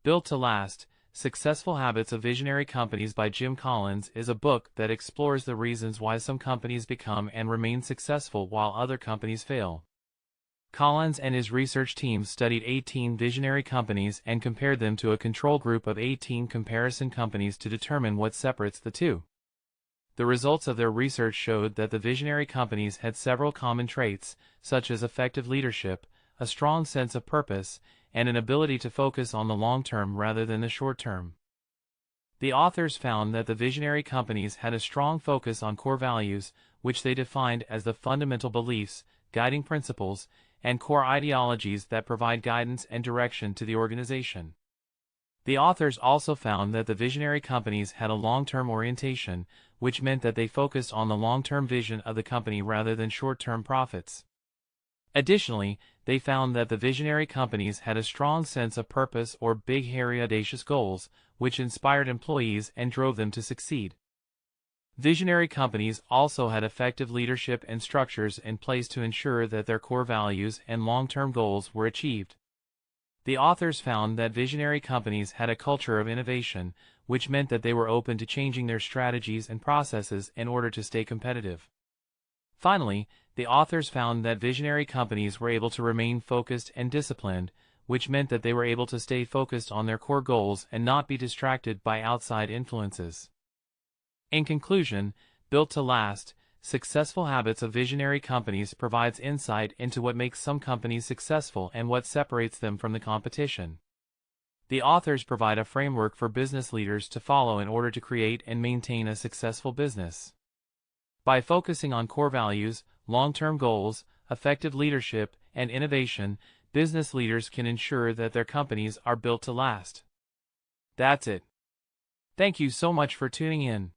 Built to Last: Successful Habits of Visionary Companies by Jim Collins is a book that explores the reasons why some companies become and remain successful while other companies fail. Collins and his research team studied 18 visionary companies and compared them to a control group of 18 comparison companies to determine what separates the two. The results of their research showed that the visionary companies had several common traits, such as effective leadership, a strong sense of purpose, and an ability to focus on the long term rather than the short term. The authors found that the visionary companies had a strong focus on core values, which they defined as the fundamental beliefs, guiding principles, and core ideologies that provide guidance and direction to the organization. The authors also found that the visionary companies had a long-term orientation, which meant that they focused on the long-term vision of the company rather than short-term profits. Additionally, they found that the visionary companies had a strong sense of purpose or big, hairy, audacious goals, which inspired employees and drove them to succeed. Visionary companies also had effective leadership and structures in place to ensure that their core values and long-term goals were achieved. The authors found that visionary companies had a culture of innovation, which meant that they were open to changing their strategies and processes in order to stay competitive. Finally, the authors found that visionary companies were able to remain focused and disciplined, which meant that they were able to stay focused on their core goals and not be distracted by outside influences. In conclusion, Built to Last: Successful Habits of Visionary Companies provides insight into what makes some companies successful and what separates them from the competition. The authors provide a framework for business leaders to follow in order to create and maintain a successful business. By focusing on core values, long-term goals, effective leadership, and innovation, business leaders can ensure that their companies are built to last. That's it. Thank you so much for tuning in.